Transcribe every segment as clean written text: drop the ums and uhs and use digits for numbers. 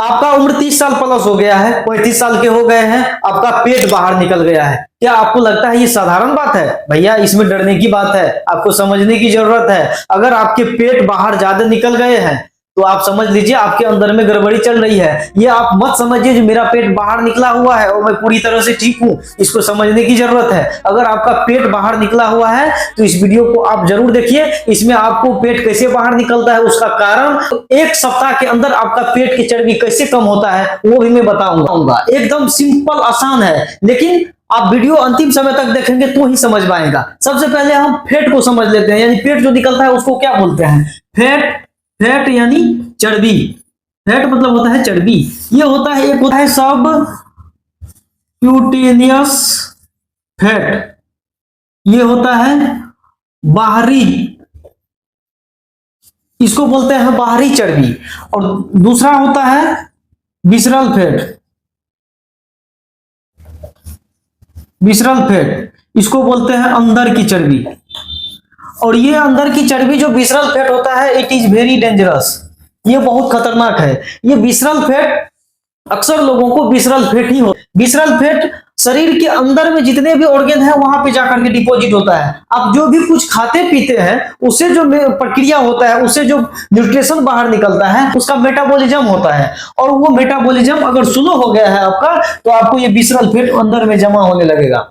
आपका उम्र 30 साल प्लस हो गया है, 35 साल के हो गए हैं, आपका पेट बाहर निकल गया है। क्या आपको लगता है ये साधारण बात है? भैया इसमें डरने की बात है, आपको समझने की जरूरत है। अगर आपके पेट बाहर ज्यादा निकल गए हैं तो आप समझ लीजिए आपके अंदर में गड़बड़ी चल रही है। ये आप मत समझिए जो मेरा पेट बाहर निकला हुआ है और मैं पूरी तरह से ठीक हूं, इसको समझने की जरूरत है। अगर आपका पेट बाहर निकला हुआ है तो इस वीडियो को आप जरूर देखिए। इसमें आपको पेट कैसे बाहर निकलता है, उसका कारण, एक सप्ताह के अंदर आपका पेट की चर्बी कैसे कम होता है वो भी मैं बताऊंगा। एकदम सिंपल आसान है, लेकिन आप वीडियो अंतिम समय तक देखेंगे तो ही समझ पाएगा। सबसे पहले हम फैट को समझ लेते हैं, यानी पेट जो निकलता है उसको क्या बोलते हैं? फैट। फैट यानी चर्बी। फैट मतलब होता है चर्बी। ये होता है, एक होता है सब क्यूटेनियस फैट, ये होता है बाहरी, इसको बोलते हैं बाहरी चर्बी। और दूसरा होता है विसरल फैट। विसरल फैट इसको बोलते हैं अंदर की चर्बी। और ये अंदर की चर्बी जो विसरल फैट होता है, इट इज वेरी डेंजरस, ये बहुत खतरनाक है। ये विसरल फैट, अक्सर लोगों को विसरल फैट ही हो। विसरल फैट शरीर के अंदर में जितने भी ऑर्गन है वहां पे जाकर के डिपॉजिट होता है। आप जो भी कुछ खाते पीते हैं उससे जो प्रक्रिया होता है, उससे जो न्यूट्रिशन बाहर निकलता है, उसका मेटाबॉलिज्म होता है। और वो मेटाबॉलिज्म अगर स्लो हो गया है आपका, तो आपको ये विसरल फैट अंदर में जमा होने लगेगा।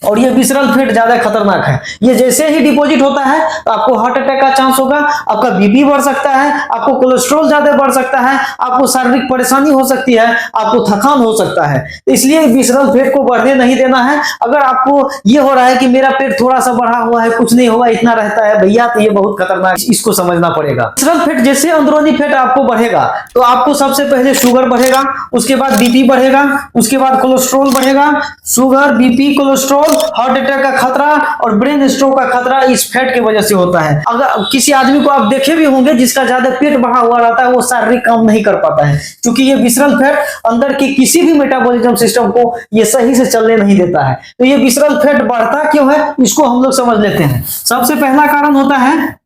और ये विसरल फैट ज्यादा खतरनाक है। ये जैसे ही डिपॉजिट होता है तो आपको हार्ट अटैक का चांस होगा, आपका बीपी बढ़ सकता है, आपको कोलेस्ट्रॉल ज्यादा बढ़ सकता है, आपको शारीरिक परेशानी हो सकती है, आपको थकान हो सकता है। तो इसलिए विसरल फैट को बढ़ने नहीं देना है। अगर आपको ये हो रहा है कि मेरा पेट थोड़ा सा बढ़ा हुआ है, कुछ नहीं होगा, इतना रहता है, भैया तो ये बहुत खतरनाक, इसको समझना पड़ेगा। विसरल फैट जैसे अंदरूनी फैट आपको बढ़ेगा तो आपको सबसे पहले शुगर बढ़ेगा, उसके बाद बीपी बढ़ेगा, उसके बाद कोलेस्ट्रॉल बढ़ेगा। Sugar, BP, cholesterol, heart attack का खतरा और ब्रेन स्ट्रोक का खतरा इस फैट की वजह से होता है। अगर किसी आदमी को आप देखे भी होंगे जिसका ज्यादा पेट बढ़ा हुआ रहता है, वो शारीरिक काम नहीं कर पाता है, क्योंकि ये विसरल फैट अंदर के किसी भी मेटाबॉलिज्म सिस्टम को ये सही से चलने नहीं देता है। तो ये विसरल फैट बढ़ता क्यों है, इसको हम लोग समझ लेते हैं। सबसे पहला कारण होता है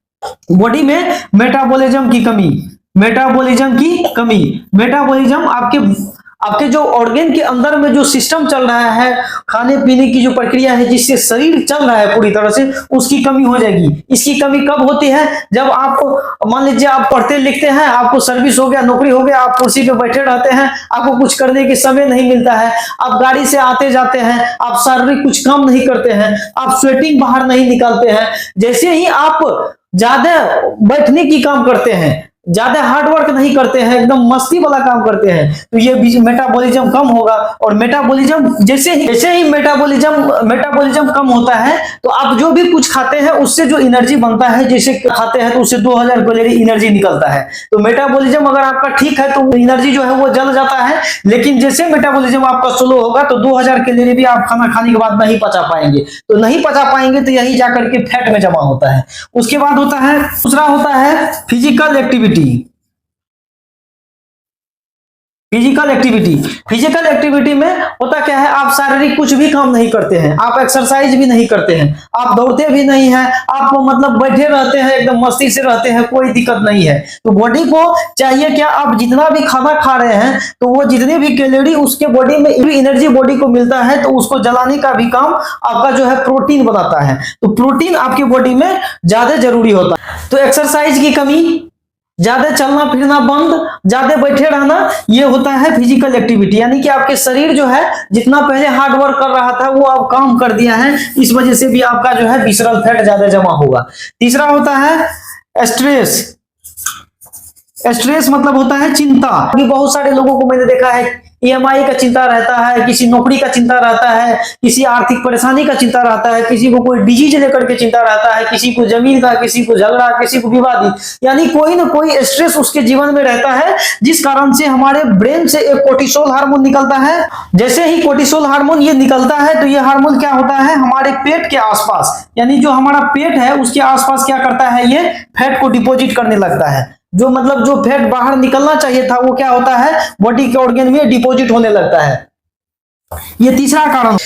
बॉडी में मेटाबॉलिज्म की कमी। मेटाबॉलिज्म की कमी, मेटाबॉलिज्म आपके जो ऑर्गन के अंदर में जो सिस्टम चल रहा है, खाने पीने की जो प्रक्रिया है जिससे शरीर चल रहा है पूरी तरह से, उसकी कमी हो जाएगी। इसकी कमी कब होती है? जब आप मान लीजिए आप पढ़ते लिखते हैं, आपको सर्विस हो गया, नौकरी हो गया, आप कुर्सी पे बैठे रहते हैं, आपको कुछ करने के समय नहीं मिलता है, आप गाड़ी से आते जाते हैं, आप शारीरिक कुछ काम नहीं करते हैं, आप स्वेटिंग बाहर नहीं निकालते हैं। जैसे ही आप ज्यादा बैठने की काम करते हैं, ज्यादा हार्ड वर्क नहीं करते हैं, एकदम मस्ती वाला काम करते हैं, तो ये मेटाबॉलिज्म कम होगा। और मेटाबॉलिज्म जैसे ही मेटाबॉलिज्म कम होता है तो आप जो भी कुछ खाते हैं उससे जो एनर्जी बनता है, जैसे खाते हैं तो उससे 2000 कैलोरी एनर्जी निकलता है। तो मेटाबॉलिज्म अगर आपका ठीक है तो एनर्जी जो है वो जल जाता है, लेकिन जैसे मेटाबॉलिज्म आपका स्लो होगा तो 2000 कैलोरी भी आप खाना खाने के बाद नहीं पचा पाएंगे। तो नहीं पचा पाएंगे तो यही जाकर के फैट में जमा होता है। उसके बाद होता है, दूसरा होता है फिजिकल एक्टिविटी। फिजिकल एक्टिविटी में होता क्या है, आप शारीरिक कुछ भी काम नहीं करते हैं, आप एक्सरसाइज भी नहीं करते हैं, आप दौड़ते भी नहीं हैं, आप मतलब बैठे रहते हैं, एकदम मस्ती से रहते हैं, कोई दिक्कत नहीं है। तो बॉडी को चाहिए क्या, आप जितना भी खाना खा रहे हैं तो वो जितने भी कैलोरी उसके बॉडी में एनर्जी बॉडी को मिलता है, तो उसको जलाने का भी काम आपका जो है प्रोटीन बनाता है। तो प्रोटीन आपकी बॉडी में ज्यादा जरूरी होता है। तो एक्सरसाइज की कमी, ज्यादा चलना फिरना बंद, ज्यादा बैठे रहना, ये होता है फिजिकल एक्टिविटी। यानी कि आपके शरीर जो है जितना पहले हार्ड वर्क कर रहा था वो अब काम कर दिया है, इस वजह से भी आपका जो है विसरल फैट ज्यादा जमा होगा। तीसरा होता है स्ट्रेस। स्ट्रेस मतलब होता है चिंता। अभी बहुत सारे लोगों को मैंने देखा है ईएमआई का चिंता रहता है, किसी नौकरी का चिंता रहता है, किसी आर्थिक परेशानी का चिंता रहता है, किसी को कोई डिजीज लेकर के चिंता रहता है, किसी को जमीन का, किसी को झगड़ा, किसी को विवादित, यानी कोई ना कोई स्ट्रेस उसके जीवन में रहता है, जिस कारण से हमारे ब्रेन से एक कोर्टिसोल हार्मोन निकलता है। जैसे ही कोर्टिसोल हार्मोन ये निकलता है तो ये हार्मोन क्या होता है, हमारे पेट के आसपास, यानी जो हमारा पेट है उसके आसपास क्या करता है, ये फैट को डिपोजिट करने लगता है। जो मतलब जो फैट बाहर निकलना चाहिए था वो क्या होता है, बॉडी के ऑर्गन में डिपॉजिट होने लगता है। ये तीसरा कारण।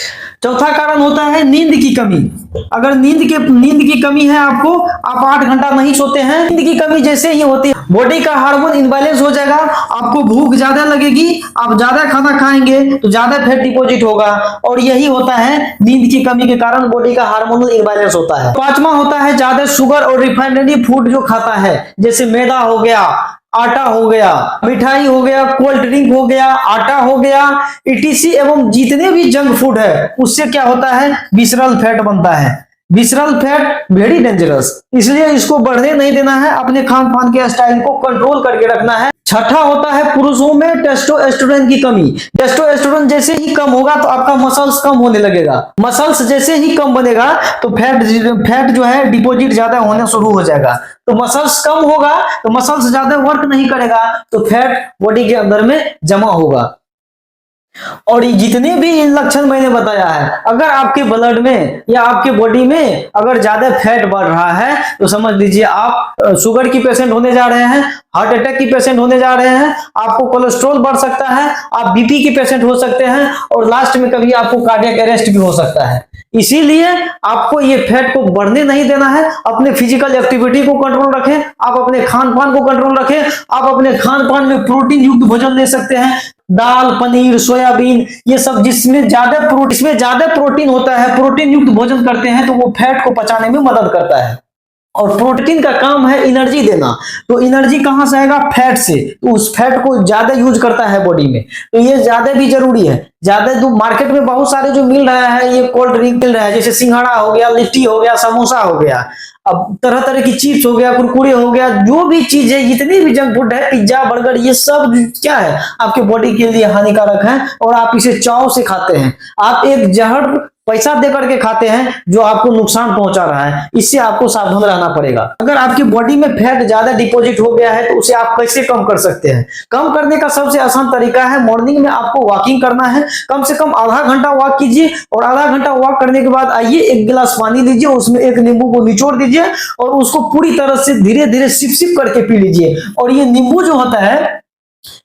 चौथा कारण होता है नींद की कमी। अगर नींद की कमी है आपको, आप 8 घंटा नहीं सोते हैं, नींद की कमी जैसे ही होती है बॉडी का हार्मोन इनबैलेंस हो जाएगा, आपको भूख ज्यादा लगेगी, आप ज्यादा खाना खाएंगे तो ज्यादा फैट डिपॉजिट होगा, और यही होता है नींद की कमी के कारण बॉडी का हार्मोनल इनबैलेंस होता है। पांचवा होता है ज्यादा शुगर और रिफाइनरी फूड जो खाता है, जैसे मैदा हो गया, आटा हो गया, मिठाई हो गया, कोल्ड ड्रिंक हो गया, आटा हो गया, ईटीसी एवं जितने भी जंक फूड है उससे क्या होता है, विसरल फैट बनता है। विसरल फैट वेरी डेंजरस, इसलिए इसको बढ़ने नहीं देना है, अपने खान पान के स्टाइल को कंट्रोल करके रखना है। छठा होता है पुरुषों में टेस्टोस्टेरोन की कमी। टेस्टोस्टेरोन जैसे ही कम होगा तो आपका मसल्स कम होने लगेगा, मसल्स जैसे ही कम बनेगा तो फैट जो है डिपॉजिट ज्यादा होना शुरू हो जाएगा। तो मसल्स कम होगा तो मसल्स ज्यादा वर्क नहीं करेगा तो फैट बॉडी के अंदर में जमा होगा। और जितने भी लक्षण मैंने बताया है, अगर आपके ब्लड में या आपके बॉडी में अगर ज्यादा फैट बढ़ रहा है तो समझ लीजिए आप शुगर की पेशेंट होने जा रहे हैं, हार्ट अटैक की पेशेंट होने जा रहे हैं, आपको कोलेस्ट्रॉल बढ़ सकता है, आप बीपी की पेशेंट हो सकते हैं, और लास्ट में कभी आपको कार्डियक अरेस्ट भी हो सकता है। इसीलिए आपको ये फैट को बढ़ने नहीं देना है, अपने फिजिकल एक्टिविटी को कंट्रोल रखें, आप अपने खान पान को कंट्रोल रखें। आप अपने खान पान में प्रोटीन युक्त भोजन ले सकते हैं, दाल, पनीर, सोयाबीन, ये सब जिसमें ज्यादा प्रोटीन होता है, प्रोटीन युक्त भोजन करते हैं तो वो फैट को पचाने में मदद करता है। और प्रोटीन का काम है एनर्जी देना, तो एनर्जी कहां से आएगा, फैट से, तो उस फैट को ज्यादा यूज करता है बॉडी में, तो ये ज्यादा भी जरूरी है। ज्यादा तो मार्केट में बहुत सारे जो मिल रहा है, ये कोल्ड ड्रिंक मिल रहा है, जैसे सिंघाड़ा हो गया, लिट्टी हो गया, समोसा हो गया, अब तरह तरह की चिप्स हो गया, कुरकुरे हो गया, जो भी चीज है, जितनी भी जंक फूड है, पिज्जा, बर्गर, ये सब क्या है, आपके बॉडी के लिए हानिकारक है, और आप इसे चाव से खाते हैं। आप एक जहर पैसा दे करके खाते हैं जो आपको नुकसान पहुंचा रहा है, इससे आपको सावधान रहना पड़ेगा। अगर आपकी बॉडी में फैट ज्यादा डिपॉजिट हो गया है तो उसे आप कैसे कम कर सकते हैं? कम करने का सबसे आसान तरीका है, मॉर्निंग में आपको वॉकिंग करना है, कम से कम आधा घंटा वॉक कीजिए, और आधा घंटा वॉक करने के बाद आइए एक गिलास पानी लीजिए, उसमें एक नींबू को निचोड़ दीजिए और उसको पूरी तरह से धीरे धीरे सिप सिप करके पी लीजिए। और ये नींबू जो होता है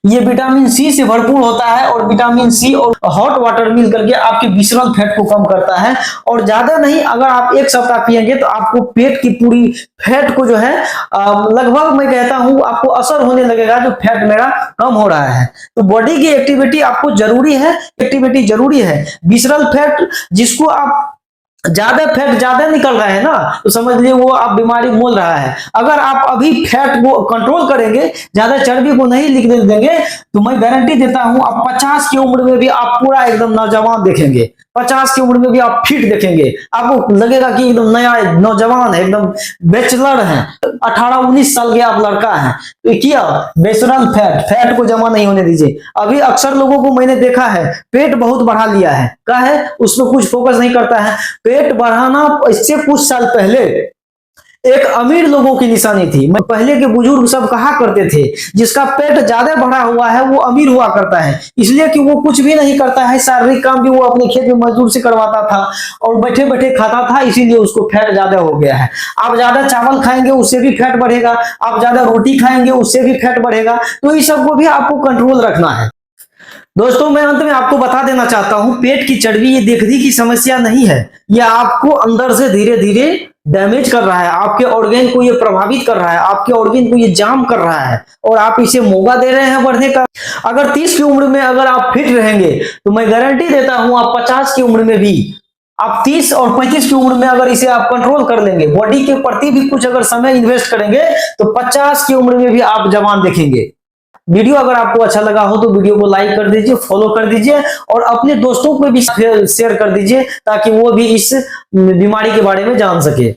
ये विटामिन सी से भरपूर होता है, और विटामिन सी और हॉट वाटर मिल करके आपके विसरल फैट को कम करता है। और ज्यादा नहीं, अगर आप एक सप्ताह पिएंगे तो आपको पेट की पूरी फैट को जो है लगभग मैं कहता हूं आपको असर होने लगेगा, जो फैट मेरा कम हो रहा है। तो बॉडी की एक्टिविटी आपको जरूरी है, एक्टिविटी जरूरी है। विसरल फैट जिसको आप ज्यादा फैट ज्यादा निकल रहा है ना, तो समझ लिए वो आप बीमारी मोल रहा है। अगर आप अभी फैट को कंट्रोल करेंगे, ज्यादा चर्बी को नहीं लिखने देंगे, तो मैं गारंटी देता हूं आप 50 की उम्र में भी आप पूरा एकदम नौजवान देखेंगे, 50 की उम्र में भी आप फिट देखेंगे, आपको लगेगा कि एकदम नया नौजवान है, एकदम बैचलर है, 18-19 साल के आप लड़का है। तो किया विसरल फैट को जमा नहीं होने दीजिए। अभी अक्सर लोगों को मैंने देखा है पेट बहुत बढ़ा लिया है, क्या है उसमें कुछ फोकस नहीं करता है। पेट बढ़ाना इससे कुछ साल पहले एक अमीर लोगों की निशानी थी। पहले के बुजुर्ग सब कहा करते थे जिसका पेट ज्यादा बढ़ा हुआ है वो अमीर हुआ करता है, इसलिए कि वो कुछ भी नहीं करता है, शारीरिक काम भी वो अपने खेत में मजदूर से करवाता था और बैठे बैठे खाता था, इसीलिए उसको फैट ज्यादा हो गया है। आप ज्यादा चावल खाएंगे उससे भी फैट बढ़ेगा, आप ज्यादा रोटी खाएंगे उससे भी फैट बढ़ेगा, तो इस सबको भी आपको कंट्रोल रखना है। दोस्तों मैं अंत में आपको बता देना चाहता हूं, पेट की चर्बी ये देखने की समस्या नहीं है, ये आपको अंदर से धीरे धीरे डैमेज कर रहा है, आपके ऑर्गन को ये प्रभावित कर रहा है, आपके ऑर्गन को ये जाम कर रहा है, और आप इसे मौका दे रहे हैं बढ़ने का। अगर 30 की उम्र में अगर आप फिट रहेंगे तो मैं गारंटी देता हूं आप 50 की उम्र में भी, आप 30 और 35 की उम्र में अगर इसे आप कंट्रोल कर लेंगे, बॉडी के प्रति भी कुछ अगर समय इन्वेस्ट करेंगे, तो 50 की उम्र में भी आप जवान देखेंगे। वीडियो अगर आपको अच्छा लगा हो तो वीडियो को लाइक कर दीजिए, फॉलो कर दीजिए, और अपने दोस्तों को भी शेयर कर दीजिए ताकि वो भी इस बीमारी के बारे में जान सके।